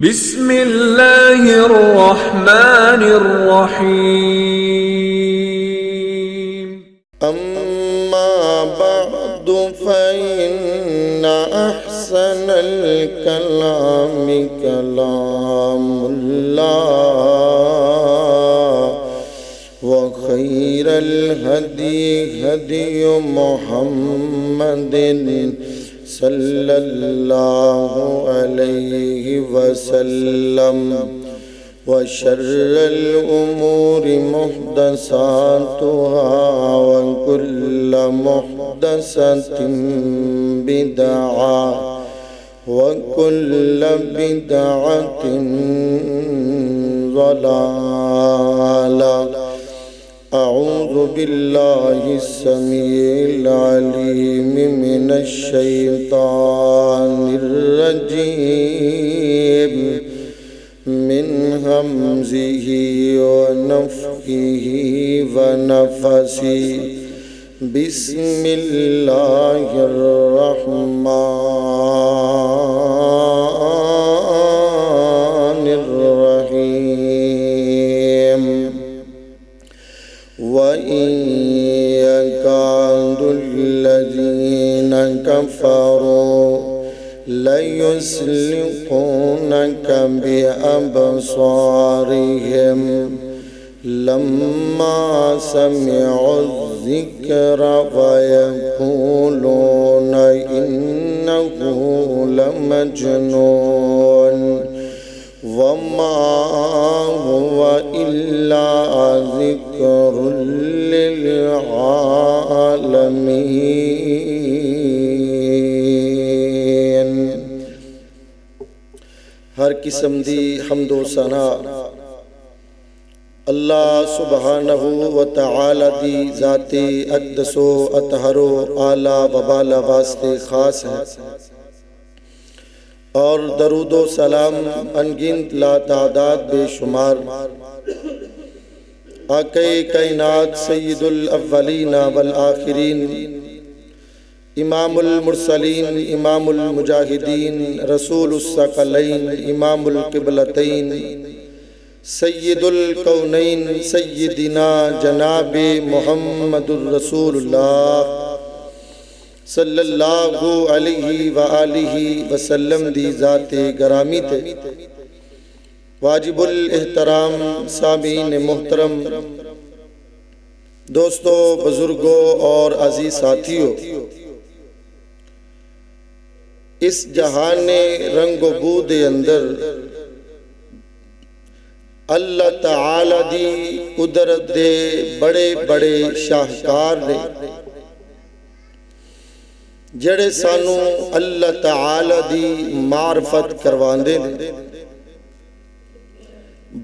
بسم اللہ الرحمن الرحیم اما بعد فإن احسن الكلام كلام الله وخير الهدي هدي محمد صلی اللہ علیہ وسلم وشر الامور محدثاتها وكل محدثة بدعة وكل بدعة ضلالة اعوذ باللہ السمیع العلیم من الشیطان الرجیم من ہمزہ ونفخہ ونفثہ بسم اللہ الرحمن الرحیم وَإِن يَكَادُ الَّذِينَ كَفَرُوا لَيُزْلِقُونَكَ بِأَبْصَارِهِمْ لَمَّا سَمِعُوا الذِّكْرَ وَيَقُولُونَ إِنَّهُ لَمَجْنُونٌ وَمَا هُوَ إِلَّا ذِكْرٌ لِلْعَالَمِينَ۔ ہر قسم دی حمد و ثنا اللہ سبحانہ و تعالی دی ذاتی اقدس و اطہر و اعلیٰ و بالا واسطے خاص ہے، اور درود و سلام انگنت لا تعداد بے شمار آقا کائنات سید الاولین والآخرین امام المرسلین امام المجاہدین رسول الثقلین امام القبلتین سید الکونین سیدنا جناب محمد الرسول اللہ صلی اللہ علیہ وآلہ وسلم دی ذات گرامی تے واجب الاحترام سامعین محترم دوستو بزرگوں اور عزیز ساتھیوں، اس جہان رنگ و بو دے اندر اللہ تعالی دی قدرت دے بڑے بڑے شاہکار نے جڑے سانو اللہ تعالی دی معرفت کرواندے نے۔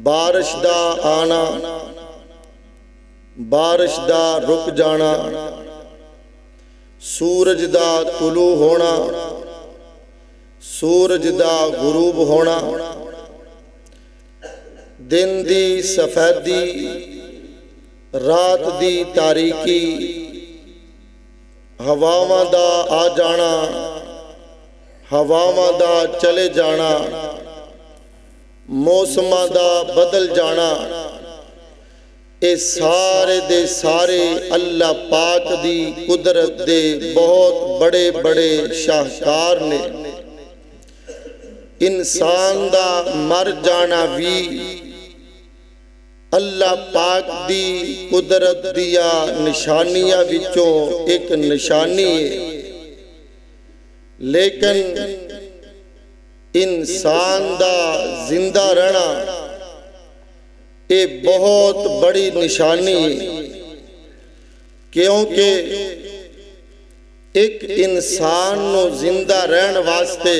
بارش دا آنا، بارش دا رک جانا، سورج دا طلوع ہونا، سورج دا غروب ہونا، دن دی سفیدی، رات دی تاریکی، ہواواں دا آ جانا، ہواواں دا چلے جانا، موسماں دا بدل جانا، اے سارے دے سارے اللہ پاک دی قدرت دے بہت بڑے بڑے شاہکار نے۔ انسان دا مر جانا بھی اللہ پاک دی قدرت دیا نشانیاں وچوں ایک نشانی ہے، لیکن انسان دا زندہ رہنا اے بہت بڑی نشانی ہے، کیونکہ ایک انسان نو زندہ رہن واسطے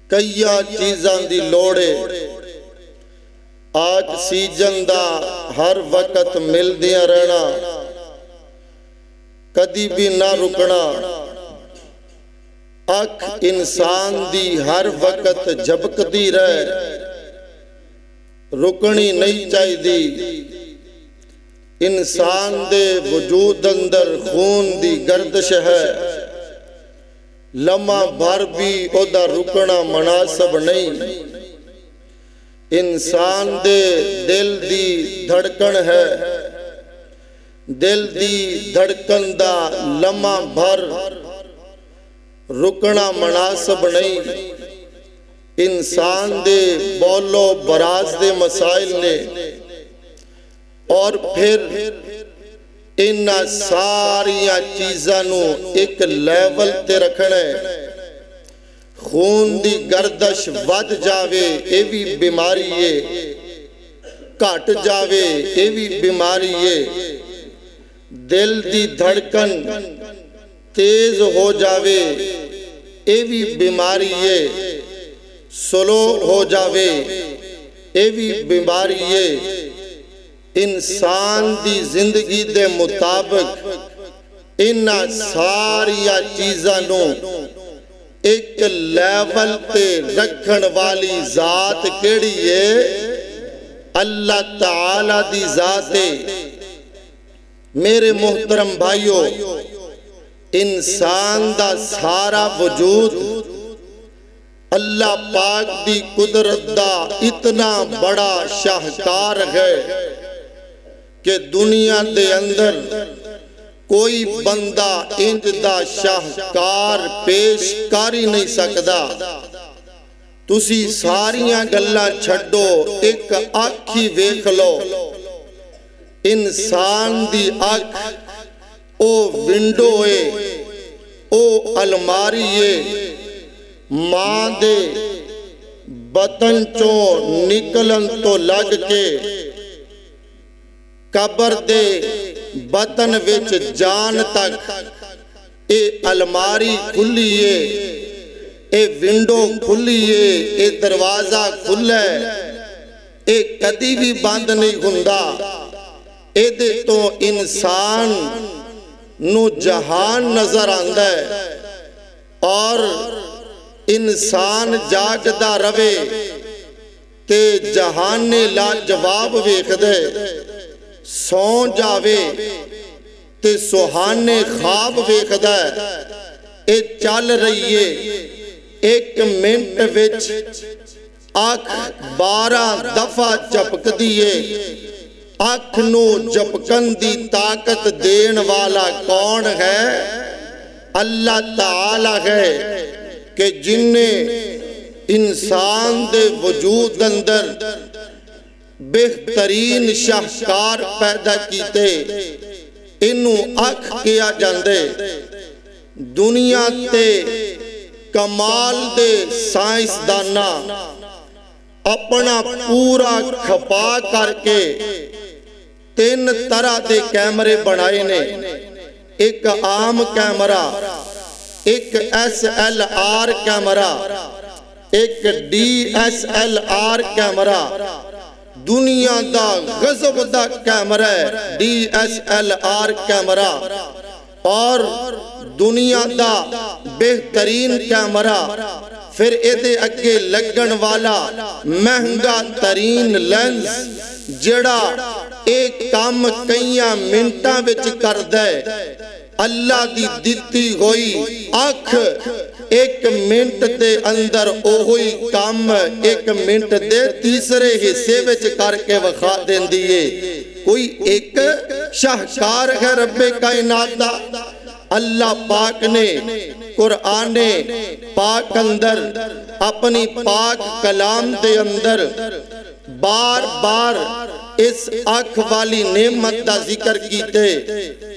کئی چیزاں دی لوڑے، آکسیجن دا ہر وقت مل دیا رہنا، کدی بھی نہ رکنا، اکھ انسان دی ہر وقت جھبکتی رہے، رکنی نہیں چاہی دی، انسان دے وجود اندر خون دی گردش ہے، لمحہ بھر بھی اودا رکنا مناسب نہیں انسان دے دل دی دھڑکن ہے دل دی دھڑکن دا لمحہ بھر رکنا مناسب نہیں انسان دے بولو براز دے مسائل نے اور پھر انہا ساریاں چیزاں نو ایک لیول تے رکھنا ہے خون دی گردش ود جاوے اے بھی بیماری ہے کٹ جاوے اے بھی بیماری ہے دل دی دھڑکن تیز ہو جاوے اے بھی بیماری ہے سلو ہو جاوے اے بھی بیماری ہے انسان دی زندگی دے مطابق انہا ساریاں چیزاں نو ایک لیول تے رکھن والی ذات کیڑی ہے اللہ تعالی دی ذات ہے میرے محترم بھائیو انسان دا سارا وجود اللہ پاک دی قدرت دا اتنا بڑا شاہکار ہے کہ دنیا دے اندر کوئی بندہ انج دا شاہکار پیش کاری نہیں سکدا تسی ساریاں گلاں چھڈو ایک آنکھی ویکھ لو انسان دی آنکھ او ونڈو ہے او الماری ہے ماں دے بطن چوں نکلن تو لگ کے قبر دے بطن وچ جان تک اے الماری کھلی ہے اے ونڈو کھلی ہے اے دروازہ کھلا ہے اے کدی بھی بند نہیں ہوندا اے دے تو انسان نو جہان نظر آندا ہے اور انسان جاگدا روے تے جہان نے لا جواب ویکھ دے سو جاوے تے سوہانے خواب ویکھ دے اے چل رہی ہے ایک منٹ وچ آنکھ 12 دفعہ چپک دیئے آنکھ نو جپکن دی طاقت دین والا کون ہے اللہ تعالی ہے کہ جن نے انسان دے وجود اندر بہترین شاہکار پیدا کیتے انہوں آنکھ کیا جاندے دنیا تے کمال دے سائنس دانا اپنا پورا کھپا کر کے 3 طرح دے کیمرے بنائے نے ایک عام کیمرہ ایک SLR کیمرہ ایک DSLR کیمرہ دنیا دا غضب دا کیمرہ DSLR کیمرہ اور دنیا دا بہترین کیمرہ پھر ایدے اگے لگن والا مہنگا ترین لینز جڑا ایک کام کئیاں منٹاں وچ کر دے اللہ دی دیتی ہوئی آنکھ ایک منٹ دے اندر اوہی کام ایک منٹ دے تیسرے حصے وچ کر کے وخا دین دیئے کوئی ایک شاہکار ہے رب کائنات دا اللہ پاک نے قرآن پاک اندر اپنی پاک کلام دے اندر بار بار اس آنکھ والی نعمت دا ذکر کیتے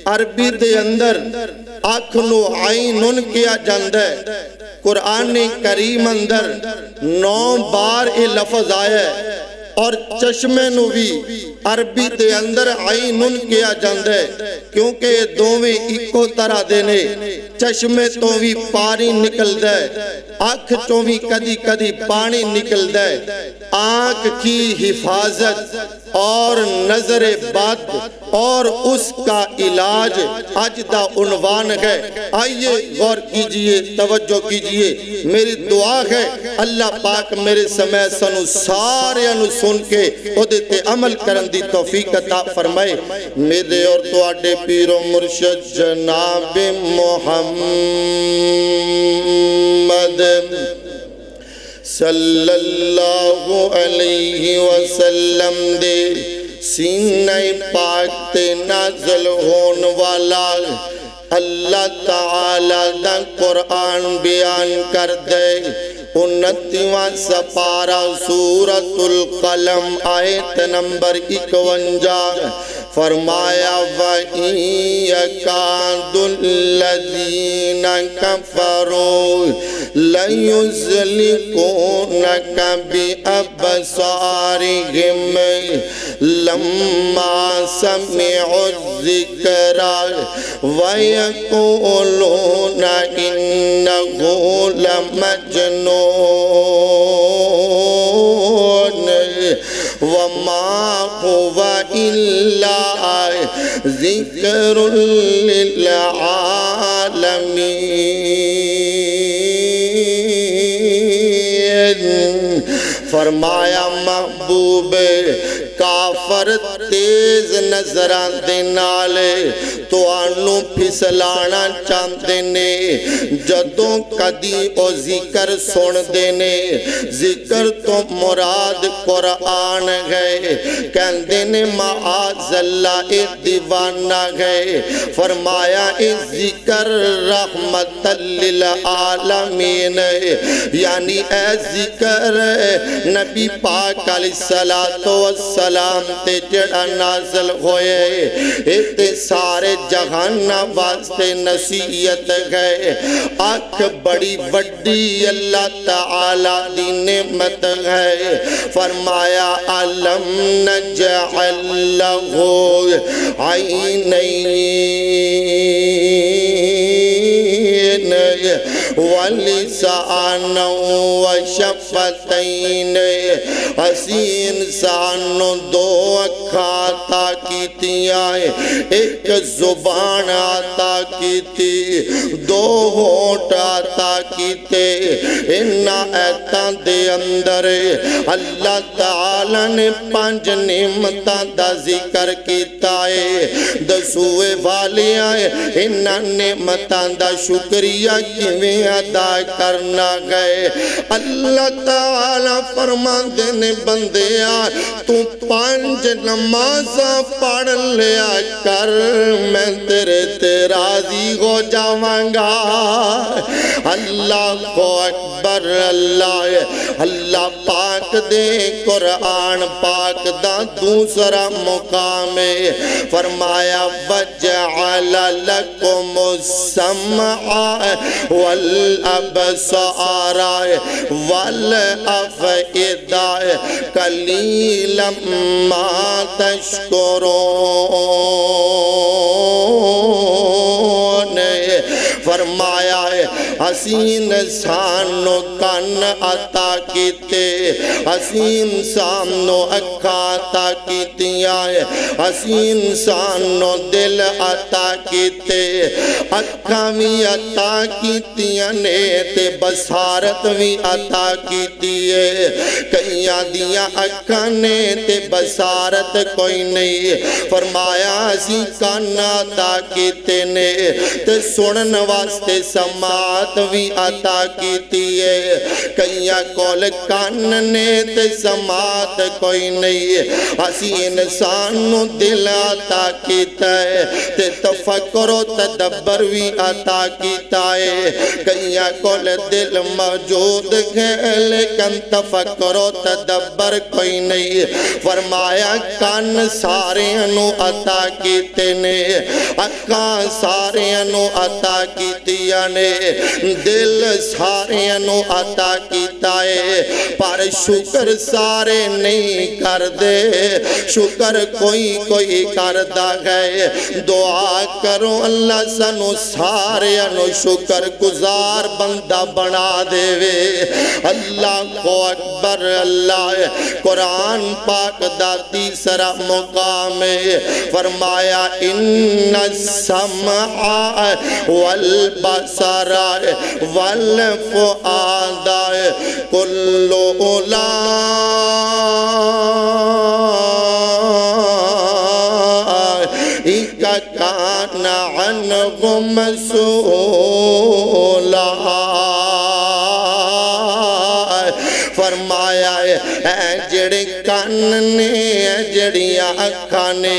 عربی دے اندر آنکھ نو عینن کیا جاندہ ہے قرآن کریم اندر 9 بار یہ لفظ آیا ہے اور چشمے نو بھی عربی دے اندر عینن کیا جاندہ ہے کیونکہ یہ دوویں ایکو طرح دینے چشمے تو بھی پانی نکل دے آنکھ تو بھی کدی کدی پانی نکل دے آنکھ کی حفاظت اور نظر بد اور اس کا علاج اجدہ عنوان ہے۔ آئیے غور کیجئے، توجہ کیجئے، میری دعا ہے اللہ پاک میرے سمے سنو سارے انو سن کے دیتے عمل کرن دی توفیق عطا فرمائے۔ میرے اور تواڈے پیر و مرشد جناب محمد صلی اللہ علیہ وسلم دے سینہ پاک تے نازل ہون والا اللہ تعالیٰ دا قرآن بیان کر دے۔ 29واں سپارہ سورۃ القلم آیت نمبر 51 فرمایا وَإِن يَكَادُ الَّذِينَ كَفَرُوا لَيُزْلِقُونَكَ بِأَبْصَارِهِمْ لَمَّا سَمِعُوا الذِّكْرَ وَيَقُولُونَ إِنَّهُ لَمَجْنُونٌ وَمَا هُوَ إِلَّا ذِكْرٌ لِلْعَالَمِينَ۔ فرمایا محبوب کافر تیز نظران دے نالے تو آنو پھسلانا چاندے نے جدوں کدی او ذکر سن دینے ذکر تو مراد قرآن گئے کہندے نے معاذ اللہ دیوانہ گئے فرمایا ذکر رحمت للعالمین یعنی اے ذکر نبی پاک علیہ السلام تے جڑا نازل ہوئے ایتے سارے جہان واسطے نصیحت گئے آنکھ بڑی وڈی اللہ تعالی دی نعمت ہے فرمایا علم نجعل لہو عینین ولسانا وشفتین اسی انسان دو اکھاتا کیتی آئے ایک زبان آتا کیتی دو ہوٹ آتا کیتے انہا ایتاں دے اندر اللہ تعالیٰ نے 5 نعمتاں دا ذکر کیتا ہے دسوے والے آئے انہا نعمتاں دا شکریہ کیویں ادا کرنا گئے اللہ تعالیٰ فرما دینے بندے آئے تو 5 نمازاں پڑھ لیا کر میں تیرے راضی ہو جاواں گا اللہ کو اکبر اللہ پاک دے قرآن پاک دا دوسرا مقام فرمایا وَجَعَلَ لَكُمُ السَّمْعَ وَالْأَبْصَارَ وَالْأَفْئِدَةَ قَلِيلًا مَا تَشْكُرُونَ فرمایا حسین انسانو کن عطا کیتے حسین انسانو اکھا عطا کیتی آئے حسین انسانو دل عطا کیتے اکھا بھی عطا کیتی نے تے بصارت بھی عطا کیتی ہے کئیاں دیا اکھا نے تے بصارت کوئی نہیں فرمایا حسین کن عطا کیتے نے تے سنن واسطے سماعت بھی عطا کیتی ہے کئیاں کول کان نے تے سماعت کوئی نہیں اسی انسان نو دل عطا کیتا ہے تے تفکر و تدبر بھی عطا کیتا ہے کئیاں کول دل موجود ہے لیکن تفکر و تدبر کوئی نہیں فرمایا کان سارے انو عطا کیتے نے اکھاں سارے انو عطا کیتیا نے دل سارے انو عطا کیتا ہے پر پر شکر سارے نہیں کر دے شکر کوئی کردہ ہے دعا کرو اللہ سنو سارے انو شکر گزار بندہ بنا دے وے اللہ اکبر اللہ قرآن پاک دا تیسرا مقام فرمایا ان السمع والبصر والفؤاد کل اولئک کان عنہ مسئولا فرمایا اے جڑے کان نے اے جڑیاں اکھاں نے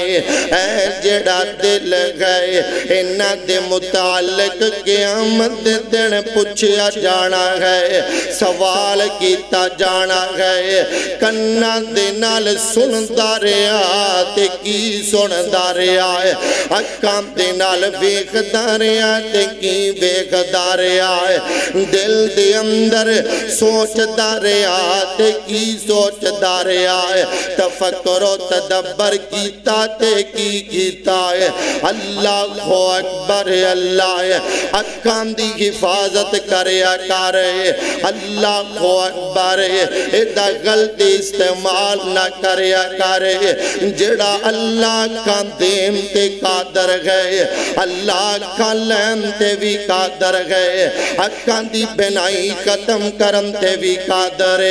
اے جڑا دل گئے انہاں دے متعلق قیامت دن پوچھیا جانا ہے سوال کیتا جانا ہے کناں دے نال سندا رہیا تے کی سندا رہیا ہے اکھاں دے نال ویکھدا رہیا تے کی ویکھدا رہیا ہے دل دے اندر سوچدا رہیا تے کی سوچدا رہیا ہے تفکر و تدبر کیتا تے کی کیتا ہے اللہ اکبر اللہ ہے اکھاں دی حفاظت کریا کرے اللہ اکبر ایدہ غلطی استعمال نہ کریا کرے جڑا اللہ کا دیم تے قادر گئے اللہ کا لین تے بھی قادر گئے اکھاں دی بنائی ختم کرن تے بھی قادر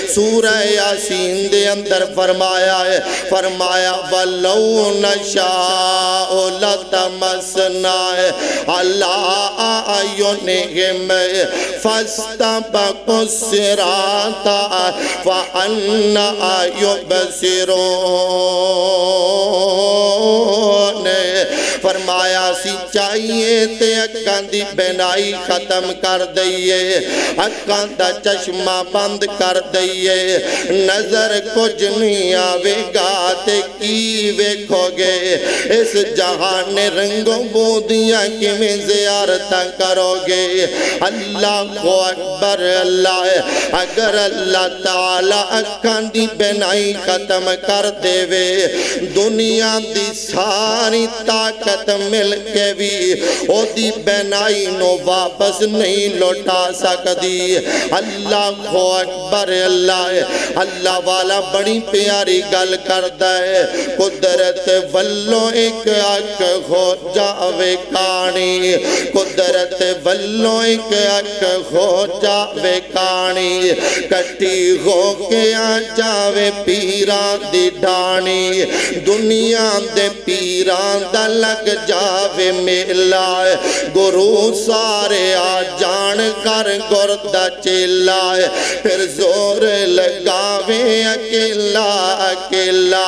سورہ یاسین دے اندر فرمایا ہے فرمایا وَلَوْ نَشَاءُ لَتَمَسْنَا عَلَىٰ أَعْيُنِهِمْ فَاسْتَبَقُوا الصِّرَاطَ فَأَنَّىٰ يُبْصِرُونَ فرمایا سی چاہیے تے اکھاں دی بینائی ختم کر دئیے اکھاں دا چشمہ بند کر دئیے نظر کچھ نہیں آوے گا تے کی ویکھو گے اس جہان رنگوں بودیاں کی میں زیارتاں کرو گے اللہ اکبر اللہ ہے اگر اللہ تعالیٰ اکھاں دی بینائی ختم کر دے وے دنیا دی ساری طاقت مل کے بھی او دی بینائی نو واپس نہیں لوٹا سکتی اللہ اکبر اللہ ہے اللہ والا بڑی پیاری گل کردہ ہے قدرت ولو ایک اک ہو جاوے کانی قدرت ولو ایک اک ہو جاوے کانی کٹی ہو کے آ جاوے پیران دی ڈانی دنیا دے پیران دا لگ جاوے میلہ گرو سارے آ جان کر گردہ چیلہ پھر زور لگاوے اکیلا اکیلا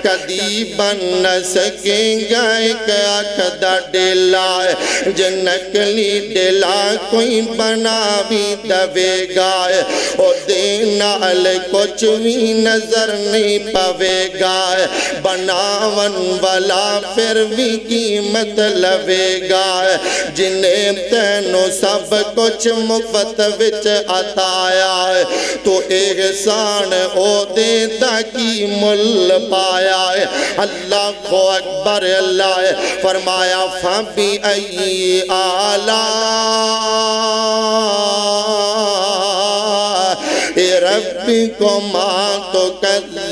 کدی بن سکیں گا ایک اکھ دا ڈیلا جنکلی ڈیلا کوئی بنا بھی دوے گا او دینال کچھ بھی نظر نہیں پوے گا بناون والا پھر بھی قیمت لوے گا جنہیں تینوں سب کچھ مفت وچ عطایا تو احسان او دیتا کی مل پایا اللہ اکبر اللہ فرمایا فَبِّ أَيِّ آلَاءِ رَبِّكُمَا تُكَذِّبَانِ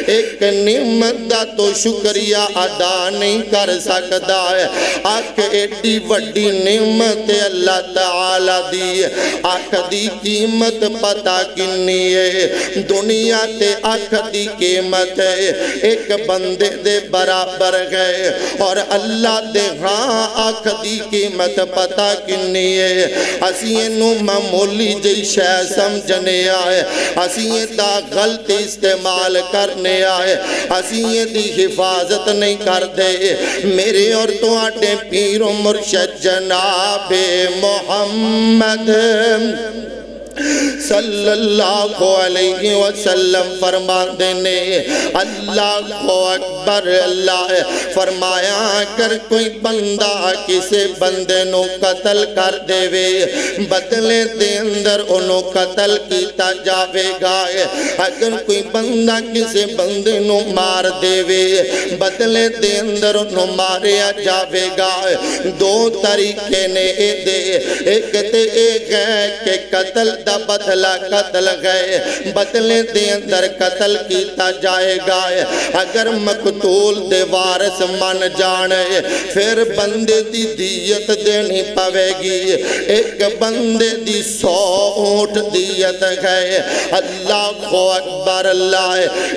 ایک نعمت دا تو شکریہ ادا نہیں کر سکتا ہے آنکھ ایڈی وڈی نعمت اللہ تعالیٰ دی آنکھ دی قیمت پتا کنی ہے دنیا تے آنکھ دی قیمت ہے ایک بندے دے برابر گئے اور اللہ دے ہاں آنکھ دی قیمت پتا کنی ہے اسیے نو معمولی جی شے سمجھنے آئے اسیے دا غلط استعمال کرنے آئے اسیے دی حفاظت نہیں کر دے میرے اور تو آٹے پیر و مرشد جناب محمد صلی اللہ علیہ وسلم فرماندے نے اللہ اکبر اللہ فرمایا اگر کوئی بندہ کسے بندے نو قتل کر دے وے بدلے دے اندر انہوں قتل کیتا جاوے گا اگر کوئی بندہ کسے بندے نو مار دے وے بدلے دے اندر انہوں ماریا جاوے گا دو طریقے نے دے ایک تے ایک ہے کہ قتل دا بدلہ قتل گئے بدلے دے اندر قتل کیتا جائے گا اگر مقتول دے وارث من جانے پھر بندے دی دیت دینی پوے گی ایک بندے دی 100 اونٹ دیت گئے اللہ اکبر اللہ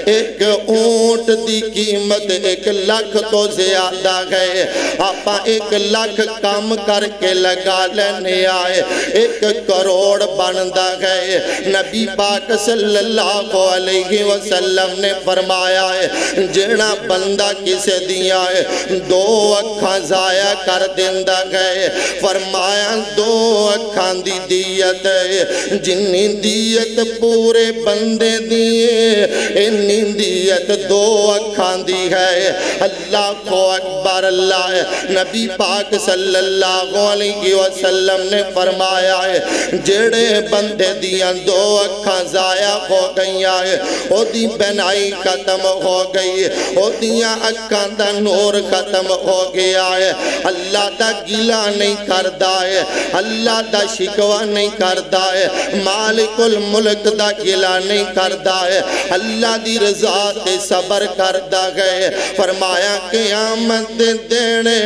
ایک اونٹ دی قیمت 1 لاکھ تو زیادہ گئے آپا 1 لاکھ کام کر کے لگا لینے آئے 1 کروڑ بندہ گئے نبی پاک صلی اللہ علیہ وسلم نے فرمایا ہے جڑا بندہ کسے دیا ہے 2 اکھاں ضائع کر دیندہ گئے فرمایا 2 اکھاں دی دیت ہے جنی دیت پورے بندے دیئے انہی دیت 2 اکھاں دی ہے اللہ کو اکبر اللہ نبی پاک صلی اللہ علیہ وسلم نے فرمایا ہے جڑے بندے دیاں 2 اکھاں ضائع ہو گئی آئے او دی بینائی ختم ہو گئی او دیاں اکھاں دا نور ختم ہو گیا ہے اللہ دا گلہ نہیں کردہ ہے اللہ دا شکوہ نہیں کردہ ہے مالک الملک دا گلہ نہیں کردہ ہے اللہ دی رضا تے صبر کردہ گئے فرمایا قیامت دینے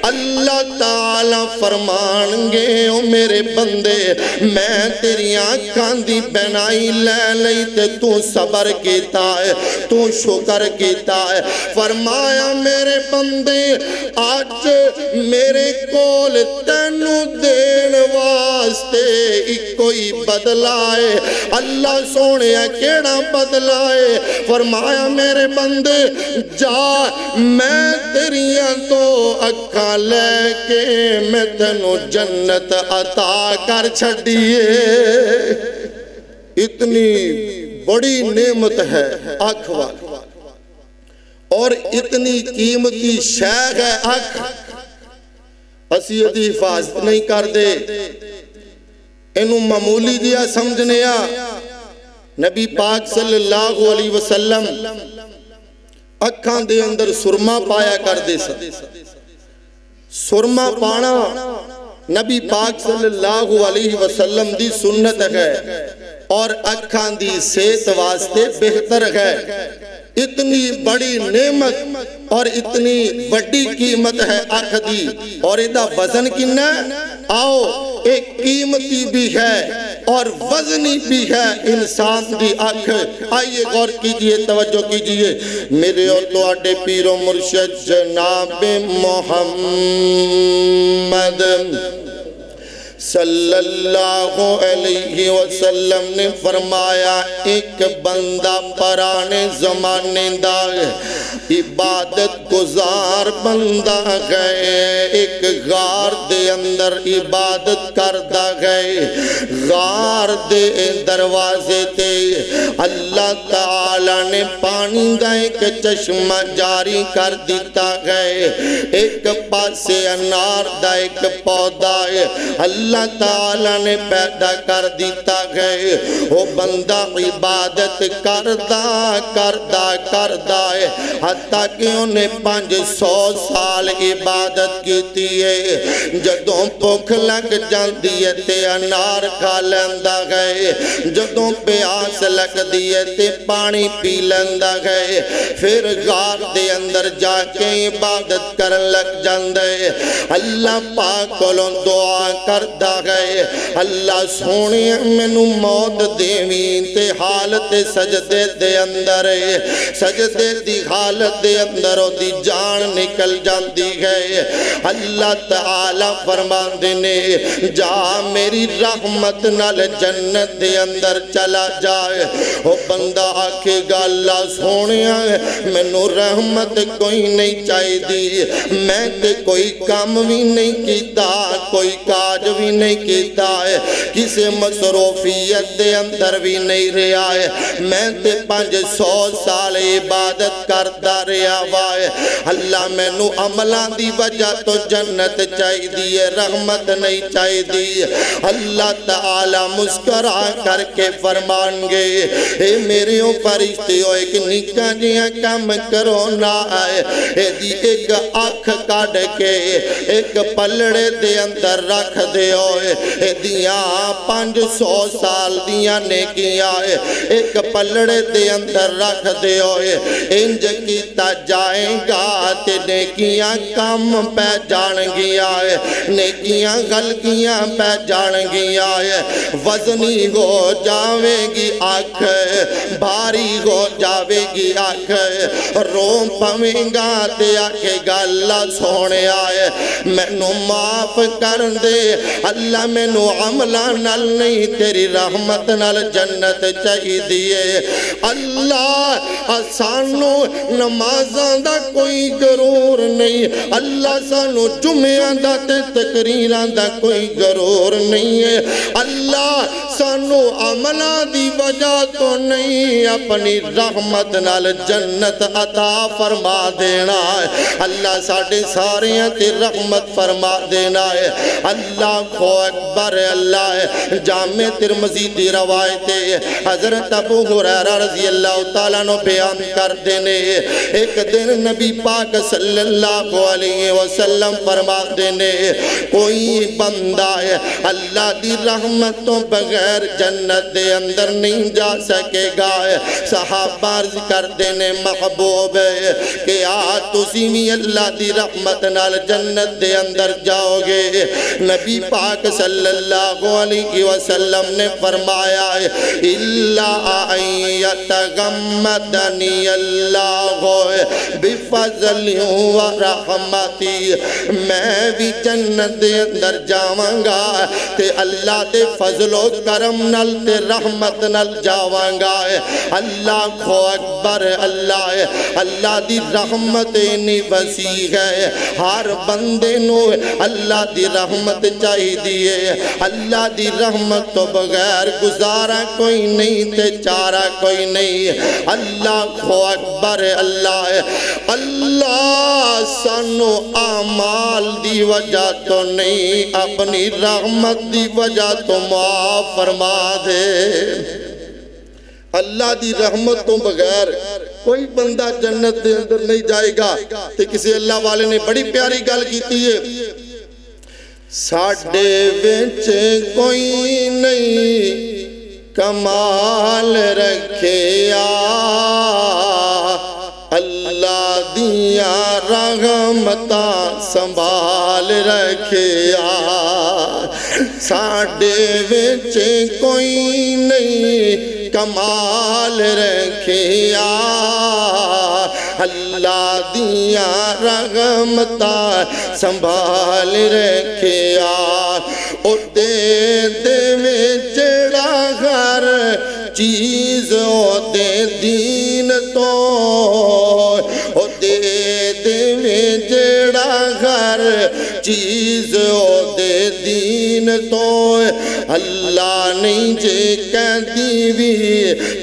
اللہ تعالیٰ فرمانگے او میرے بندے میں تیری آنکھاں دی بینائی لے لئی تے تو صبر کیتا ہے تو شکر کیتا ہے فرمایا میرے بندے آج میرے کول تینو دین واسطے ایک کوئی بدلائے اللہ سونے کیڑا بدلائے فرمایا میرے بندے جا میں تیریاں تو اکھا لے کے میں تینو جنت عطا کر چھڑیے اتنی بڑی نعمت ہے آنکھ والی اور اتنی قیمتی شے ہے آنکھ اسی ادھی حفاظت نہیں کر دے انہوں معمولی دیا سمجھنیا نبی پاک صلی اللہ علیہ وسلم اکھاں دے اندر سرما پایا کر دے سرما پانا نبی پاک صلی اللہ علیہ وسلم دی سنت ہے اور اکھاں دی صحت واسطے بہتر ہے اتنی بڑی نعمت اور اتنی بڑی قیمت ہے آنکھ دی اور ادھا وزن کنا آؤ ایک قیمتی بھی ہے اور وزنی بھی ہے انسان دی آنکھ آئیے غور کیجئے توجہ کیجئے میرے اور تو آٹے پیر و مرشد جناب محمد صلی اللہ علیہ وسلم نے فرمایا ایک بندہ پرانے زمانے دا عبادت گزار بندہ گئے ایک غار دے اندر عبادت کردہ گئے غار دے دروازے تے اللہ تعالی نے پانی دا ایک چشمہ جاری کر دیتا گئے ایک پاسے انار دا ایک پودا ہے اللہ تعالیٰ نے پیدا کر دیتا گئے وہ بندہ عبادت کردہ ہے حتیٰ کہ انہیں 500 سال عبادت کیتی ہے جدوں بھوک لگ جاندی ہے تے انار کھا لیندہ گئے جدوں پیاس لگ دیئے تے پانی پی لیندہ گئے پھر غار دے اندر جا کے عبادت کرن لگ جاندے اللہ پاک کولوں دعا کردہ گئے اللہ سونے منو موت دیوین تے حالت سجدے دے اندر سجدے دی حالت عبادت دے اندر دی جان نکل جاندی ہے اللہ تعالی فرماندے نے جا میری رحمت نال جنت دے اندر چلا جائے او بندہ آکھے گا اللہ سونیا مینوں رحمت کوئی نہیں چاہی دی میں تے کوئی کام بھی نہیں کیتا کوئی کاج بھی نہیں کیتا ہے کسے مصروفیت دے اندر بھی نہیں رہا ہے میں تے 500 سال عبادت کرتا رہا وائے اللہ میں نو عملان دی وجہ تو جنت چاہی دی رحمت نہیں چاہی دی اللہ تعالی مسکرا کر کے فرمان گے اے میرے فرشتے ہو ایک نکا جیاں کام کرو نہ آئے اے دی ایک آنکھ کاڑ کے ایک پلڑے دے اندر رکھ دے ہوئے اے دیاں 500 سال دیاں نیکیاں ایک پلڑے دے اندر رکھ دے ہوئے انج کیتا جائیں گا تے نیکیاں کم پہ جان گیا ہے نیکیاں غلطیاں پہ جان گیا ہے وزنی ہو جاوے گی آنکھ بھاری ہو جاوے گی آنکھ روم پویں گا تے آکھے گا اللہ سونے آئے میں نو معاف کر دے اللہ میں نو عملہ نل نہیں تیری رحمت نل جنت چاہی دیئے اللہ سانو نمازان دا کوئی غرور نہیں اللہ سانو جمعہ دا تے تقریران دا کوئی غرور نہیں ہے اللہ سانو عملہ دی وجہ تو نہیں اپنی رحمت نال جنت عطا فرما دینا ہے اللہ ساڑھے سارے تے رحمت فرما دینا ہے اللہ کو اکبر اللہ ہے جامع ترمذی دی روایت حضرت ابو ہریرہ رضی اللہ تعالیٰ نو بیان کر دینے ایک دن نبی پاک صلی اللہ علیہ وسلم فرما دینے کوئی بندہ ہے اللہ دی رحمت تو بغیر جنت دے اندر نہیں جا سکے گا صحابہ عرض کر دینے محبوب ہے کہ تسی بھی اللہ دی رحمت نال جنت دے اندر جاؤ گے نبی پاک صلی اللہ علیہ وسلم نے فرمایا ہے اللہ یتغمدنی اللہ بفضل و رحمتی میں بھی جنت دے اندر جاواں گا تے اللہ دے فضل و کرم نل تے رحمت نل جاواں گا اللہ کو اکبر اللہ دی رحمت انہی وسیع ہے ہر بندے نو اللہ دی رحمت چاہی دیئے اللہ دی رحمت تو بغیر گزارا کوئی نہیں تے چارہ کوئی نہیں اللہ کو اکبر اللہ سانو اعمال دی وجہ تو نہیں اپنی رحمت دی وجہ تو معاف فرما دے اللہ دی رحمت تو بغیر کوئی بندہ جنت دے اندر نہیں جائے گا تے کسی اللہ والے نے بڑی پیاری گل کیتی ہے ساڑھے وچ کوئی نہیں کمال رکھیا اللہ دیا رحمتہ سنبھال رکھیا ساڑھے وچ کوئی نہیں کمال رکھیا اللہ دیا رحمتہ سنبھال رکھیا او دے دے میں جڑا ہر چیز او دے دین تو او دے دے میں جڑا ہر چیز او دے دین تو اللہ نہیں جے کہتی بھی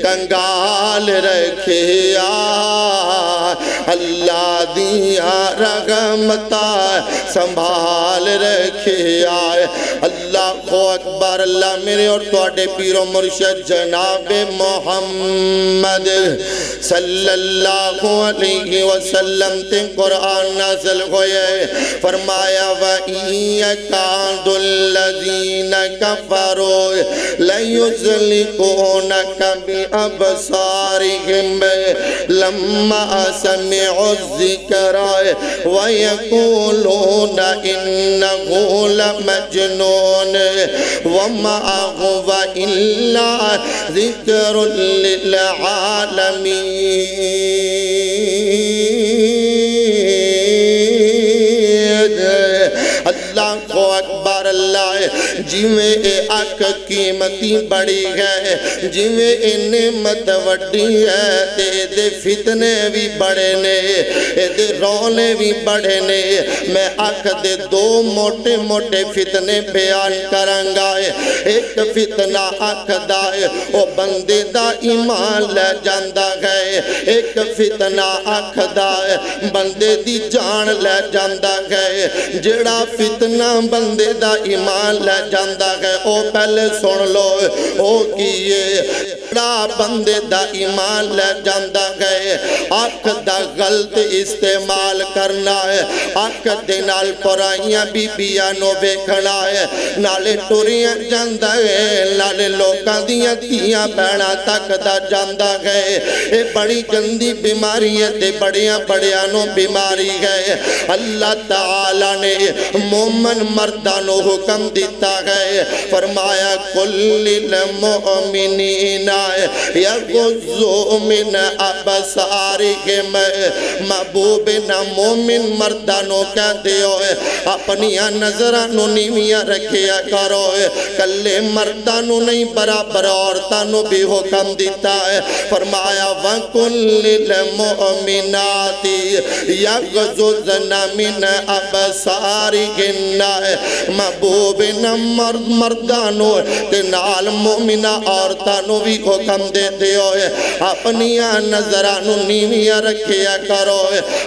کنگال رکھیا اللہ دیا رحمتہ سنبھال رکھیا اللہ کو اکبر اللہ میرے اور توڑے پیر و مرشد جناب محمد صلی اللہ علیہ وسلم تے قرآن نازل ہوئے فرمایا وَإِيَّكَادُ الَّذِينَ كَفَرُوا لَيُزْلِقُونَكَ بِأَبْصَارِهِمْ لَمَّا سَمِعُوا الذِّكْرَ وَيَقُولُونَ إِنَّهُ لَمَجْنُونَ وَمَا هُوَ إِلَّا ذِكْرٌ لِلْعَالَمِينَ جویں اے اکھ قیمتی بڑی ہے جویں اے نعمت وڈی ہے تے دے فتنے بھی بڑے نے دے رونے بھی بڑے نے میں اکھ دے دو موٹے موٹے فتنے بیان کرانگا ایک فتنہ اکھ دا او بندے دا ایمان لے جاندہ ہے ایک فتنہ اکھ دا بندے دی جان لے جاندہ ہے جڑا فتنہ بندے دا ایمان لے جاندہ ہے او پہلے سن لو او کیے جڑا بندے دا ایمان لے جاندہ ہے اکھ دا غلط استعمال کرنا ہے اکھ دے نال پرائیاں بی بیانو بیکھنا ہے نالے ٹوریاں جاندہ ہے نالے لوکاں دیاں تیاں بینا تک دا جاندہ ہے اے بڑی گندی بیماری ہے تے بڑیاں بڑیانوں بیماری ہے اللہ تعالیٰ نے مومن مردانو حکم دیتا ہے فرمایا کل المؤمنین یغضوا من ابصارہم محبوب نہ مومن مردانو کہہ دیو اپنی نظرانو نیویاں رکھیا کرو کلے مردانو نہیں برابر عورتانو بھی حکم دیتا ہے فرمایا وَكُلِّ الْمُؤْمِنَاتِ يَغْضُضْنَ مِنْ أَبْصَارِهِنَّ محبوب نہ مردانو تے نال مومنہ عورتانو بھی حکم دیتے ہوئے اپنی نظرانو نیویاں رکھیا کرو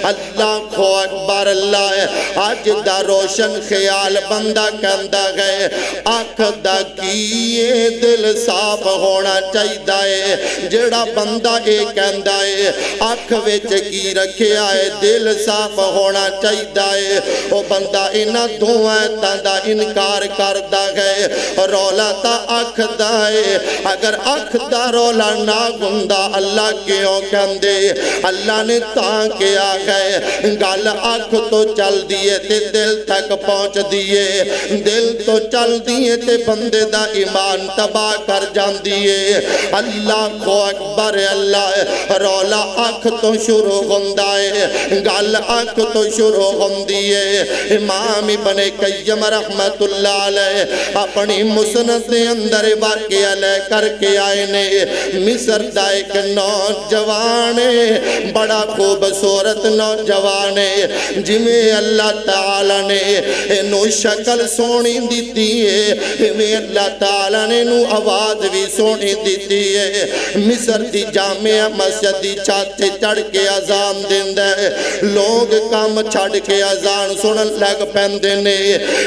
اللہ کو اکبر اللہ آج دا روشن خیال بندہ کہندہ گئے اکھ دا کیے دل صاف ہونا چاہیدہ ہے جڑا بندہ ایک کہندہ ہے اکھ ویچ کی رکھے آئے دل صاف ہونا چاہیدہ ہے وہ بندہ انہ دھوئے تندہ انکار کردہ گئے رولا تا اکھ دائے اگر اکھ دا رولا نہ گندہ اللہ کیوں کہندے اللہ نے تاں کیا گئے گال اکھ تو چل دیئے تے دل تک پہنچ دیئے دل تو چل دیئے تے بندے دا ایمان تباہ کر جان دیئے اللہ کو اکبر اللہ رولا اکھ تو شروع گندائے گال اکھ تو شروع گندیئے امام ابن قیم رحمت اللہ علیہ اپنی مسند دے اندر واقعہ لے کر کے آئے نے مصر دا ایک نوجوانے بڑا خوبصورت نوجوانے جمیں اللہ تعالیٰ نے انہوں شکل سونی دیتی ہے ہمیں اللہ تعالیٰ نے انہوں آواز بھی سونی دیتی ہے مصر دی جامعہ مسجد دی چھاتے چڑھ کے اذان دیندہ ہے لوگ کام چھڑ کے اذان سنن لگ پہندے نے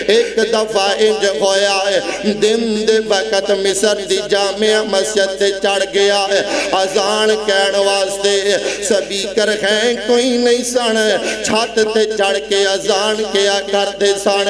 ایک دفعہ انج ہویا ہے دن دے وقت مصر دی جامعہ مسجد تے چڑھ گیا ہے اذان کہن واسطے سبھی کر ہیں کوئی نہیں سن چھت تے چڑھ کے اذان کیا کر دے سن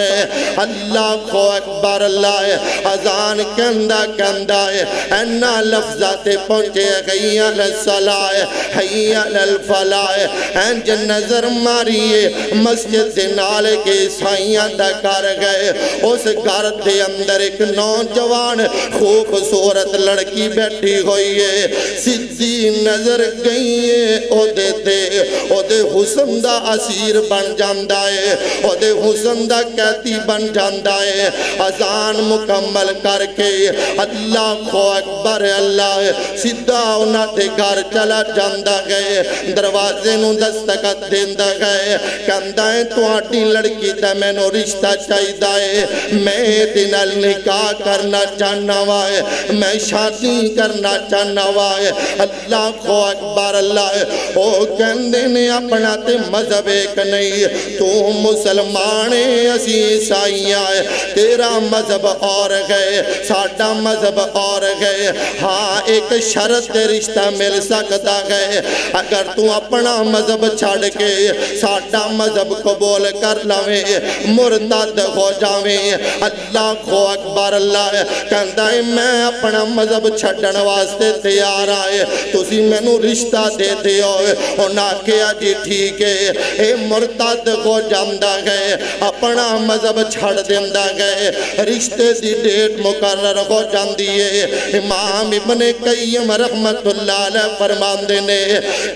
اللہ کو اکبر اللہ اذان کہندہ کہندہ ہے اینا لفظات پہنچے حیّ علی الصلاۃ حیّ علی الفلاح انج نظر ماریے مسجد دے نالے کے سائیاں دا کر گئے اس گھر دے اندر ایک نوجوان خوبصورت لڑکی بیٹھی ہوئی ہے سیدھی نظر گئی ہے او دے حسن دا اسیر بن جاندہ ہے او دے حسن دا کہتی بن جاندہ ہے اذان مکمل کر کے اللہ کو اکبر اللہ سیدھا انہ دے گھر چلا جاندہ گئے دروازے نو دستکت دیندہ گئے کہندہ ہے تو آٹی لڑکی تے میں نو رشتہ چاہیدہ ہے میں دنال نکاح کرنا چاہنا وائے میں شادی کرنا چاہنا وائے اللہ کو اکبر اللہ او کہندے نے اپنا تے مذہب ایک نہیں تو مسلمانے اسی عیسائیاں ہے تیرا مذہب اور گئے ساڑھا مذہب اور گئے ہاں ایک شرط رشتہ مل سکتا گئے اگر تو اپنا مذہب چھاڑ کے ساڑھا مذہب قبول کر لویں مرتد ہو جاویں اللہ کو اکبر اللہ کہندہ ہے میں اپنا مذہب چھڑن واسطے تیار آئے تسی میں نو رشتہ دے دیو ہونا کیا جی ٹھیک ہے اے مرتد ہو جاندہ گئے اپنا مذہب چھڑ دیندہ گئے رشتے دی ڈیٹ مقرر ہو جاندی ہے۔ امام ابن قیم رحمت اللہ علیہ فرماندے نے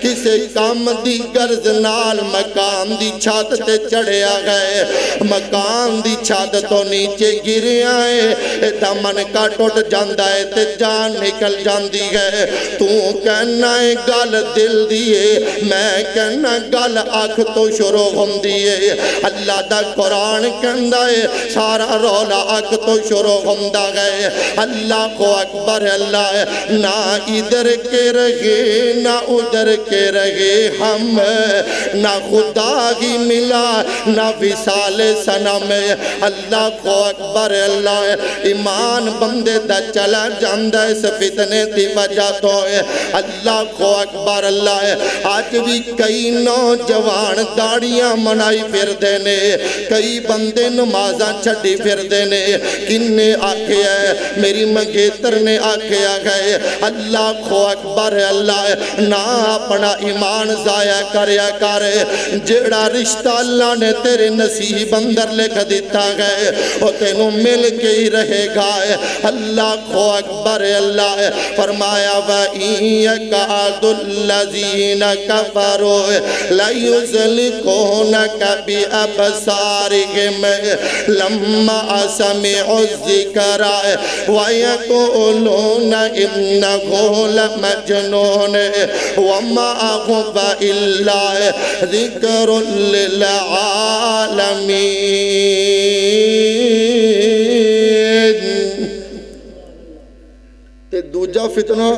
کسے کام دی غرض نال مکان دی چھت تے چڑھیا گئے، مکان دی چھت تو نیچے گریا ہے، دمن کا ٹوٹ جاندہ ہے تے جان نکل جاندی ہے۔ تو کہنا ہے گل دل دیئے، میں کہنا گل آنکھ تو شروع ہم دیئے۔ اللہ دا قرآن کہندا ہے سارا رولا آنکھ تو شروع ہم دا گئے۔ اللہ کو اکبر اللہ ہے، نہ ادھر کے رہے نہ ادھر کے رہے ہم، نہ خدا ہی ملا نہ وصال صنم۔ اللہ کو اکبر اللہ ہے، ایمان بندے دا چلا جاندہ اس فتنے دی وجہ تو ہے۔ اللہ کو اکبر اللہ ہے، آج بھی کئی نوجوان داڑیاں منائی پھر دینے، کئی بندے نمازاں چھڑی پھر دینے۔ کنے آکھے ہے میری منگیتر نے آکھے آگئے، اللہ کو اکبر اللہ ہے، نہ اپنا ایمان ضائع کریا کرے۔ جیڑا رشتہ اللہ نے تیرے نصیب اندر لکھ دیتا گئے وہ تینوں مل کے ہی رہے گا۔ اللہ کو اکبر اللہ ہے، فرمایا وَإِن يَكَادُ الَّذِينَ كَفَرُوا لَيُزْلِقُونَكَ بِأَبْصَارِهِمْ لَمَّا سَمِعُوا الذِّكْرَ وَيَقُولُونَ إِنَّهُ لَمَجْنُونٌ وَمَا هُوَ إِلَّا ذِكْرٌ لِّلْعَالَمِينَ۔ تے دوجا فتنہ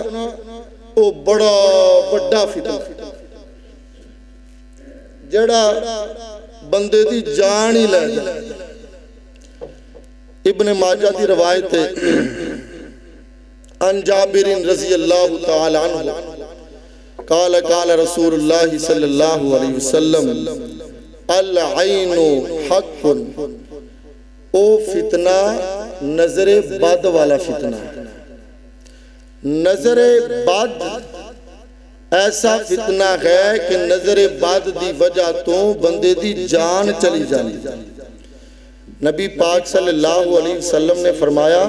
او بڑا بڑا فتنہ جڑا بندے دی جان ہی لے جائے۔ ابن ماجہ دی روایت ہے عن جابر رضی اللہ تعالی عنہ قال قال رسول اللہ صلی اللہ علیہ وسلم العین حق، او فتنہ نظر بد والا فتنہ، نظر بد ایسا فتنہ ہے کہ نظر بد دی وجہ تو بندے دی جان چلی جاندی۔ نبی پاک صلی اللہ علیہ وسلم نے فرمایا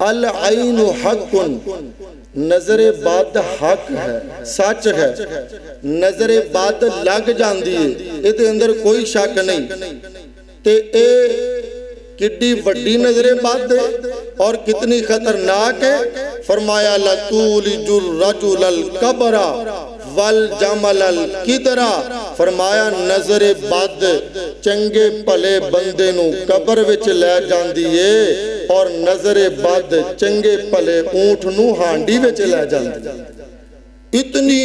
العین حق، نظر بد حق ہے، سچ ہے، نظر بد لگ جاندی ہے، یہ تے اندر کوئی شک نہیں۔ تے اے کتنی وڈی نظر بد ہے اور کتنی خطرناک ہے۔ فرمایا لَتُولِجُ الرَّجُلَ الْقَبْرَ وَالْجَمَلَ الْقِدْرَ، فرمایا نظر بد چنگے پلے بندے نو قبر وچ لے جاندی ہے اور نظر بد چنگے پلے اونٹ نو ہانڈی وچ لے جاندی۔ اتنی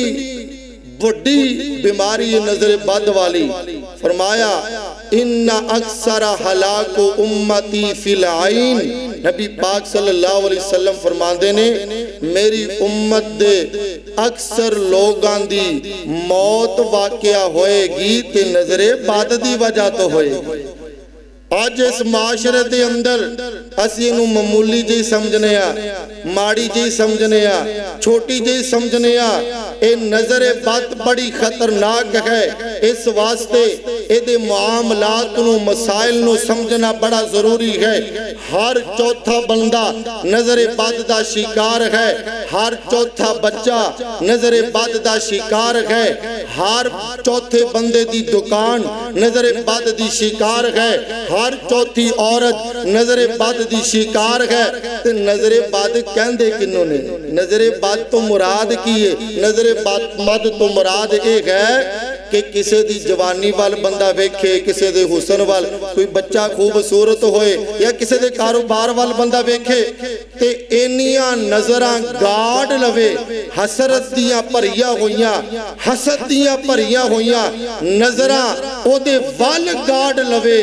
بڑی بیماری نظر بد والی۔ فرمایا ان اکثر ہلاک امتی فی العین، نبی پاک صلی اللہ علیہ وسلم فرماندے نے میری امت دے اکثر لوگاں دی موت واقعہ ہوئے گی تے نظر بد دی وجہ تو ہوئے گی۔ آج اس معاشرے دے اندر اسی انہوں معمولی جی سمجھنے ماڑی جی سمجھنے چھوٹی جی سمجھنے اے نظر بد بڑی خطرناک ہے۔ اس واسطے اے دے معاملات نو مسائل نو سمجھنا بڑا ضروری ہے۔ ہر چوتھا بندہ نظر بد دا شکار ہے، ہر چوتھا بچہ نظر بد دا شکار ہے، ہر چوتھے بندے دی دکان نظر بد دی شکار ہے، ہر چوتھی عورت نظر بد دی شکار ہے۔ تے نظر بد کہندے کنوں نے؟ نظر بد تو مراد کی ہے؟ نظر بد تو مراد ایک ہے کہ کسے دی جوانی وال بندہ ویکھے، کسے دے حسن وال، کوئی بچہ خوبصورت ہوئے یا کسے دے کاروبار وال بندہ ویکھے تے اینیاں نظراں گاڑ لوے، حسرت دیاں پریاں ہویاں، حسد دیاں پریاں ہویاں، نظراں او دے وال گاڑ لوے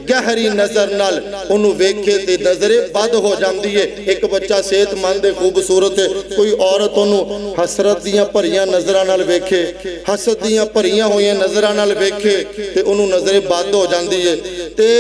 گہری نظر نال انہوں ویکھے تے نظر بد ہو جاندی ہے۔ ایک بچہ صحت مند خوبصورت ہے، کوئی عورت انہوں حسرت دیاں پریاں نظراں نال ویکھے، حسد دیاں پریاں ہویاں نظراں نال ویکھے تے انہوں نظر بد ہو جاندی ہے۔ تے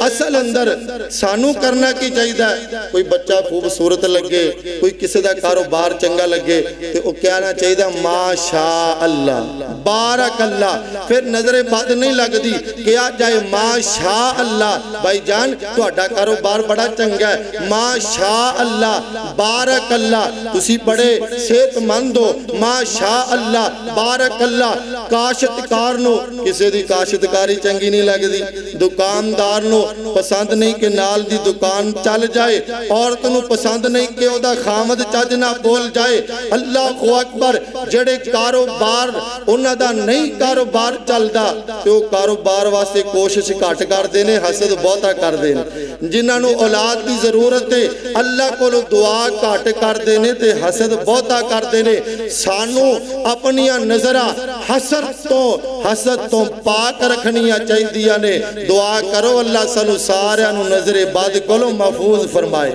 اصل اندر سانو کرنا کی چاہیے کوئی بچہ خوبصورت لگے کوئی کسی دا کاروبار چنگا لگے تے وہ کہنا چاہیے ماشاء اللہ بارک اللہ پھر نظر بد نہیں لگ دی کیا جائے ماشاء اللہ بھائی جان تو اڈا کاروبار بڑا چنگا ہے ماشاء اللہ بارک اللہ تسی بڑے صحت مند ہو ماشاء اللہ بارک اللہ کاشتکار نو کسی دی کاشتکاری چنگی نہیں لگ دی دکاندار نو پسند نہیں کہ نال دی دکان چل جائے عورت نو پسند نہیں کہ او دا خامد چج نہ بول جائے اللہ اکبر جڑے کاروبار انہاں دا نہیں کاروبار چلدا تے او کاروبار واسطے کوشش گھٹ کر دینے حسد بہتا کر دینے جنہاں نو اولاد دی ضرورت ہے اللہ کو دعا گھٹ کر دینے تے حسد بہتا کر دینے سانو اپنیاں نظرہ حسد تو پاک رکھنیاں چاہی دیا نے دعا کرو اللہ سانو سارے انو نظر بد کولو محفوظ فرمائے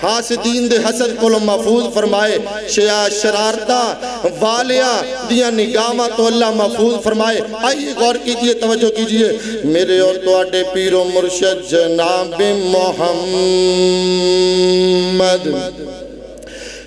حاسدین دے حسد کولو محفوظ فرمائے شرارتہ والیا دیا نگامہ تو اللہ محفوظ فرمائے آئیے غور کیجئے توجہ کیجئے میرے اور تو آٹے پیر و مرشد جناب محمد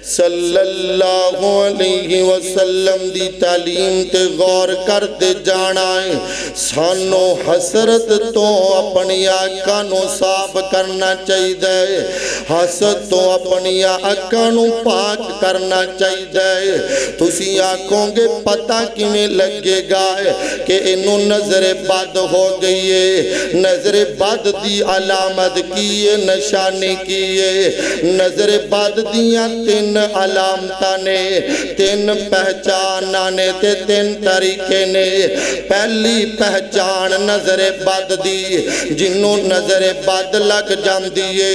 صلی اللہ علیہ وسلم دی تعلیم تے غور کرتے جانا ہے سانو حسرت تو اپنی آنکھوں صاف کرنا چاہیے حسد تو اپنی آنکھوں پاک کرنا چاہیے تسی آنکھوں گے پتہ کیویں لگے گا کہ انہوں نظر بد ہو گئی ہے نظر بد دی علامت کیے نشانی کیے نظر بد دیاں تین علامتانے تین پہچانانے تے تین طریقے نے پہلی پہچان نظر بد دی جنوں نظر بد لگ جان دیئے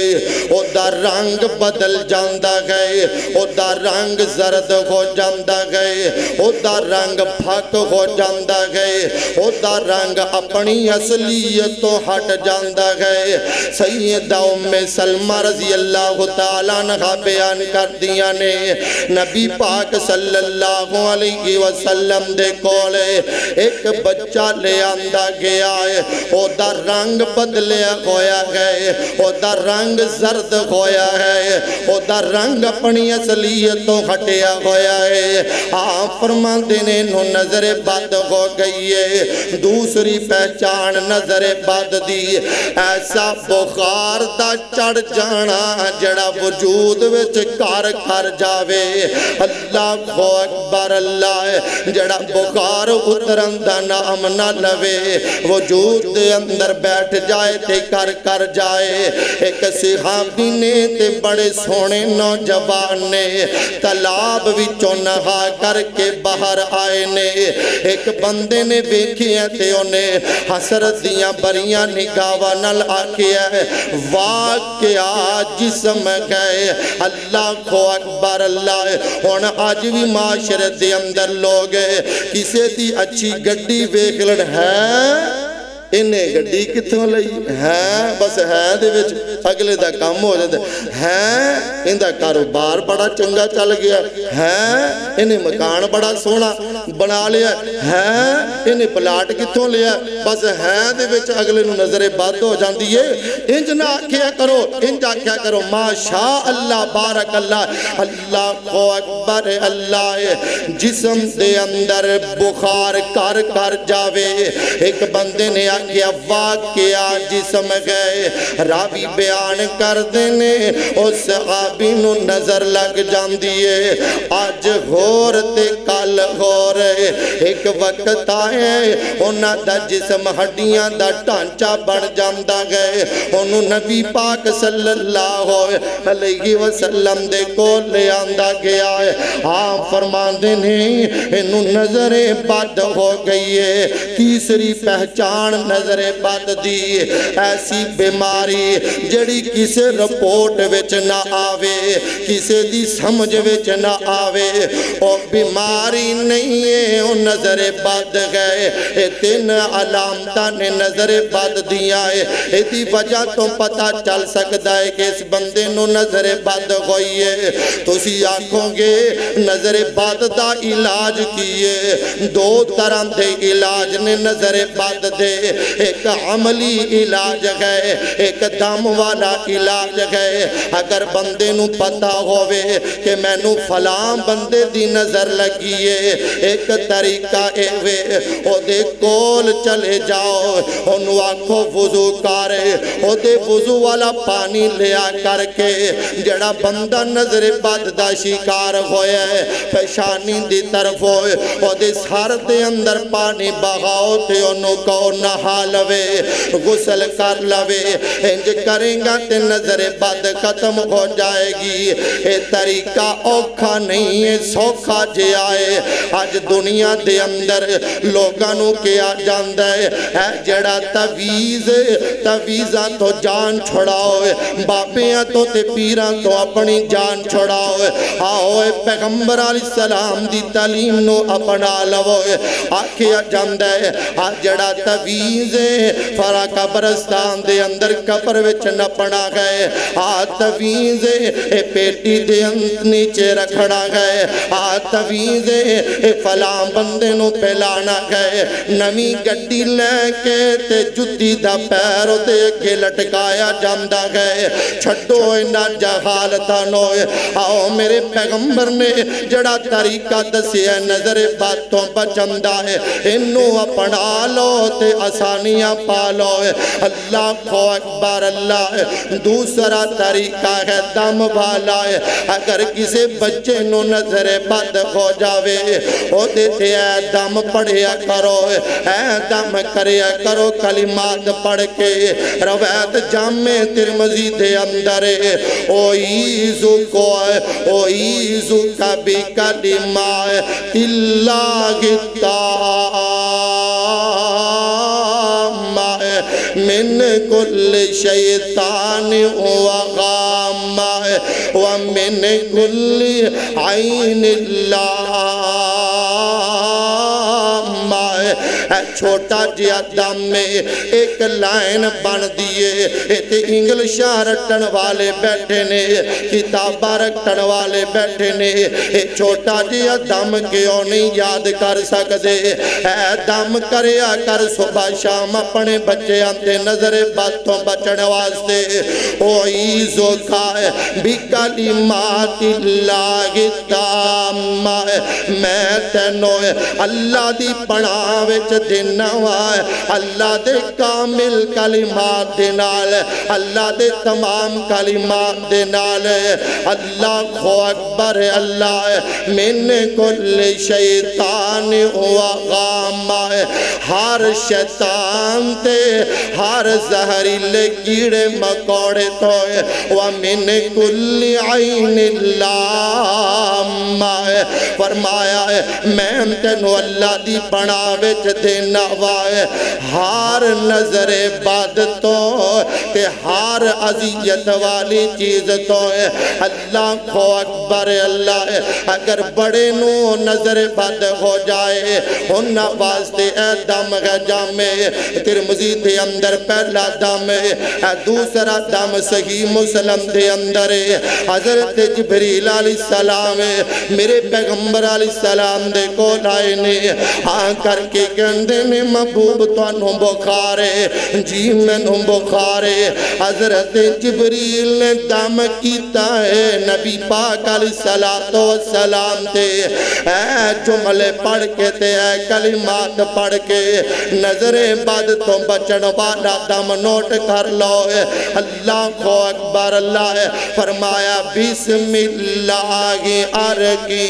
او دا رنگ بدل جاندہ گئے او دا رنگ زرد ہو جاندہ گئے او دا رنگ پھک ہو جاندہ گئے او دا رنگ اپنی اصلیت تو ہٹ جاندہ گئے سیدہ ام سلمہ رضی اللہ تعالیٰ عنہ بیان کر دیا نے نبی پاک صلی اللہ علیہ وسلم دے کولے ایک بچہ لے آندہ گیا ہے او دا رنگ بدلیا ہویا گئے او دا رنگ زرد ہویا ہے او دا رنگ اپنی اصلیت تو ہٹیا ہویا ہے آپ فرمان دینے نو نظر بد ہو گئی ہے دوسری پہچان نظر بد دی ایسا بخار دا چڑھ جانا جڑا وجود وچ کر جاوے اللہ کو اکبر اللہ جڑا بخار اترن دا نام نہ لوے وجود دے اندر بیٹھ جائے تے کر جائے ایک صحابی نے تے بڑے سونے نوجوان نے تالاب وچوں نہا کر کے باہر آئے نے ایک بندے نے ویکھی ہے تے انہیں حسرت دیاں بریاں نگاواں نال آکھیا ہے واقعہ جسم گئے اللہ کو اکبر اللہ ہون آج بھی معاشرت دے اندر لوگ کسے دی اچھی گڈی ویکھلن ہے انہیں گڈی کتھوں لئی ہے بس ہے دے وچ اگلے دا کام ہو جاتا ہے ان دا کاروبار بڑا چنگا چل گیا ہے انہیں مکان بڑا سونا بنا لیا ہے انہیں پلاٹ کتھوں لیا بس ہے دے وچ اگلے نو نظر بد ہو جاندی ہے انج نہ کیا کرو انج کیا کرو ماشاء اللہ بارک اللہ اللہ کو اکبر اللہ جسم دے اندر بخار کر جاوے ایک بندے نے کیا واقعہ جسم گئے راوی بیان کر دینے اس صحابی نو نظر لگ جان دیئے آج غور تے کل غور ایک وقت آئے انہاں دا جسم ہڈیاں دا ٹانچہ بڑھ جاندہ گئے انہوں نبی پاک صلی اللہ علیہ وسلم دے کو لے آندہ گیا ہے آپ فرمان دینے انہوں نظر بد ہو گئی ہے تیسری پہچان نظر بد دی ایسی بیماری جڑی کسے رپورٹ وچ نہ آوے کسے دی سمجھ وچ نہ آوے او بیماری نہیں ہے او نظر بد گئے اے تین علامتاں نے نظر بد دیا ہے اے دی وجہ تو پتہ چل سکتا ہے کہ اس بندے نو نظر بد ہوئی ہے تو اسی آنکھوں گے نظر بد دا علاج کیے دو طرح دے علاج نے نظر بد دے ایک عملی علاج ہے ایک دم والا علاج ہے اگر بندے نو پتا ہوئے کہ میں نو فلاں بندے دی نظر لگیے ایک طریقہ ایوے او دے کول چلے جاؤ انو آنکھوں وضو کارے او دے وضو والا پانی لیا کر کے جڑا بندہ نظر بد دا شکار ہویا ہے پیشانی دی طرف ہوئے او دے سار دے اندر پانی بغاؤ تے انو کو نہا لوے غسل کر لوے انج کریں گا تے نظر بد ختم ہو جائے گی اے طریقہ اوکھا نہیں ہے سوکھا جے آئے آج دنیا دے اندر لوگانوں کیا جاندہ ہے جڑا تویزہ تو جان چھڑاؤ بابیاں تو تے پیران تو اپنی جان چھڑاؤ آؤ پیغمبر علیہ السلام دی تعلیم نو اپنا لو آکھیا جاندہ ہے آج جڑا تویزیں فرا قبرستان دے اندر قبر وچ نپنا گئے تویزیں پیٹی دے نیچے رکھنا گئے تویزیں فلاں بندے نو پہلانا گئے نمی گڈی لے کے تے جتی دا پیرو تے کے لٹکایا جاندہ گئے چھڑو انہا جہالتا نوئے آؤ میرے پیغمبر نے جڑا طریقہ دسی ہے نظر باتوں بچندہ ہے انہو اپنا لو تے آسانیاں پالو اللہ کو اکبر اللہ دوسرا طریقہ ہے دم والا ہے اگر کسی بچے نو نظر بد ہو جاوے او دیتے اے دم پڑھیا کرو اے دم کریا کرو کلمات پڑھ کے روایت جامع ترمذی دے اندر او ایزو کو او ایزو کا بھی کلمات اللہ من کل شیطان وغام ومن کل عین اللہ چھوٹا جیا دم میں ایک لائن بن دیئے ایتے انگلشاں رٹن والے بیٹھے نے کتابہ رٹن والے بیٹھے نے چھوٹا جیا دم کیوں نہیں یاد کر سکتے اے دم کریا کر صبح شام اپنے بچے آنتے نظر باتوں بچن واسطے او ایزو کھائے بھی کلمات اللہ تامہ میں تینوئے اللہ دی پڑھاوچ دنوائے اللہ دے کامل کلمات دنال اللہ دے تمام کلمات دنال اللہ کو اکبر اللہ من کل شیطان وغام ہر شیطان تے ہر زہریلے کیڑے مکوڑے توئے ومن کل عین اللہ فرمایا ہے میں تینو اللہ دی بناوچ دینا وائے ہار نظر بد تو تے ہار عزیت والی چیز تو اللہ کو اکبر اللہ اگر بڑے نو نظر بد ہو جائے انہا واسطے اے دم ہے جامع ترمذی دے اندر پہلا دم ہے دوسرا دم صحیح مسلم دے اندر حضرت جبریل علیہ السلام میرے پیغمبر علیہ السلام دے کو لائے نے ہاں کر کے کہندے میں محبوب تو انہوں بخارے جی میں انہوں بخارے حضرت جبریل نے دم کیتا ہے نبی پاک علیہ السلام تے اے جملے پڑھ کے تے اے کلمات پڑھ کے نظر بد تو بچن والا دم نوٹ کر لو اللہ کو اکبر اللہ فرمایا بسم اللہ ارقی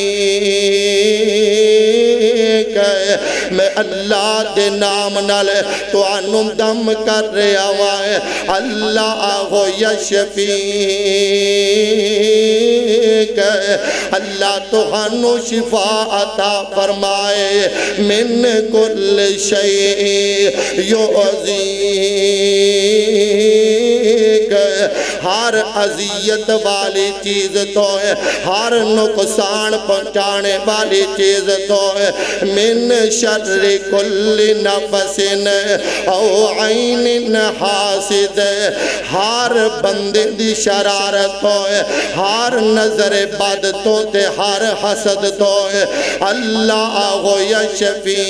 میں اللہ دے نام نال تو انم دم کر رہا ہوا اللہ ہو یشفیق اللہ تو ہنو شفا عطا فرمائے من کل شیء یعزیق ہر اذیت والی چیز تو ہے، ہر نقصان پہنچانے والی چیز تو ہے، من شر کل نفس او عین حاسد، ہر بندے دی شرارت تو ہے، ہر نظر بد تو تے ہر حسد تو ہے، اللہ یا شفیق،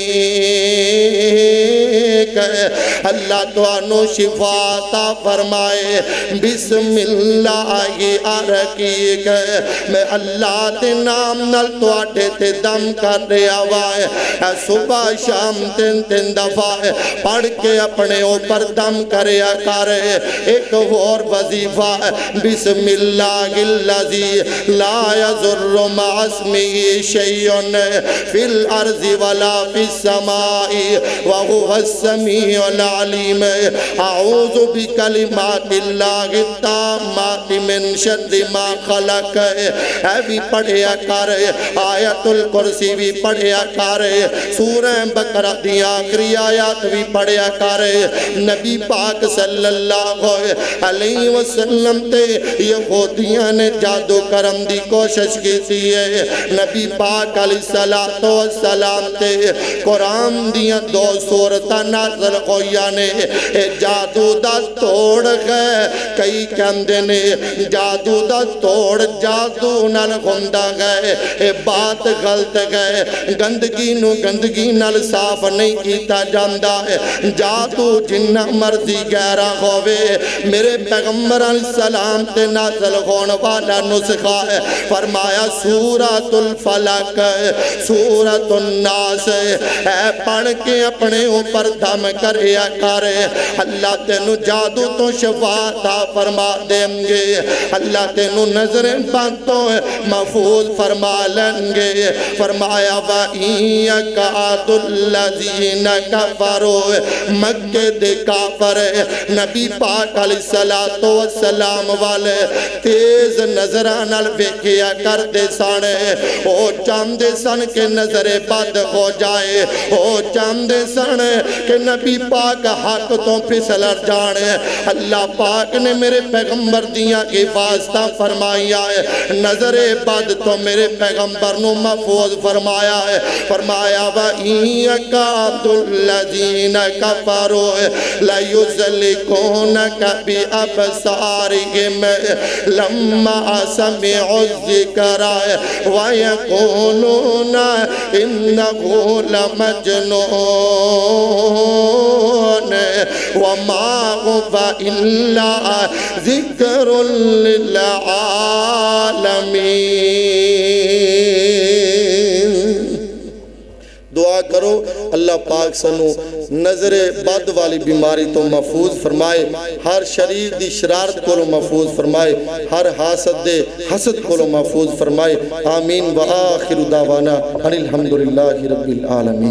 اللہ تو انو شفا عطا فرمائے، بسم اللہ ارقیق، میں اللہ تے نام نل تو آٹے تے دم کر رہا وائے، صبح شام تین دفعہ پڑھ کے اپنے اوپر دم کریا کرے، ایک اور وظیفہ بسم اللہ الذی لا یضر مع اسمہ شیء فی الارض ولا فی السماء وهو السمیع العلیم، اعوذ بکلمات اللہ التامات من شر ما خلق، اے بھی پڑھیا کرے، آیت الکرسی بھی پڑھیا کرے، سورہ بقرہ دی آخری آیات بھی پڑھیا کرے، نبی پاک صلی اللہ علیہ وسلم تے یہودیاں نے جادو کرم دی کوشش کی تھی، نبی پاک علیہ السلام تے قرآن دیاں 2 سورتاں نازل ہویا نے، جادو دا توڑ گئے، کئی کہندے نے جادو دا توڑ جادو نال ہوندا گئے، بات غلط گئے، گندگی نو گندگی نال صاف نہیں کیتا جاندا ہے، جادو جنہ مرضی گہرا ہوئے، میرے پیغمبر علیہ السلام تے نازل ہون والا نسخہ ہے، فرمایا سورۃ الفلق، سورۃ الناس، اے پڑھ کے اپنے اوپر دم کریا کرے، اللہ تینو جادو تو شفا عطا فرما دیں گے، اللہ تینو نظریں باتوں محفوظ فرما لیں گے، فرمایا وَإِن يَكَادُ الَّذِينَ كَفَرُوا، مکہ دے کافر نبی پاک علیہ السلام والے تیز نظرانال ویکھیا کر دے سانے، او چاندے سن کے نظر بد ہو جائے، او چاندے سن کہ نبی پاک حق تو پھسلر جانے، اللہ پاک نے میرے پیغمبر دیاں کی واسطہ فرمایا ہے، نظر بد تو میرے پیغمبر نو محفوظ فرمایا ہے، فرمایا وَإِن يَكَادُ الَّذِينَ كَفَرُوا لَيُزْلِقُونَكَ بِأَبْصَارِهِمْ لَمَّا سَمِعُوا الذِّكْرَ وَيَقُولُونَ إِنَّهُ لَمَجْنُونٌ وَمَا هُوَ إِلَّا ذِكْرٌ لِلْعَالَمِينَ۔ دعا کرو اللہ پاک سنو نظر بد والی بیماری تو محفوظ فرمائے، ہر شریر دی شرارت کو محفوظ فرمائے، ہر حاسد دے حسد کو محفوظ فرمائے، آمین۔ وآخر دعوانا ان الحمدللہ رب العالمین۔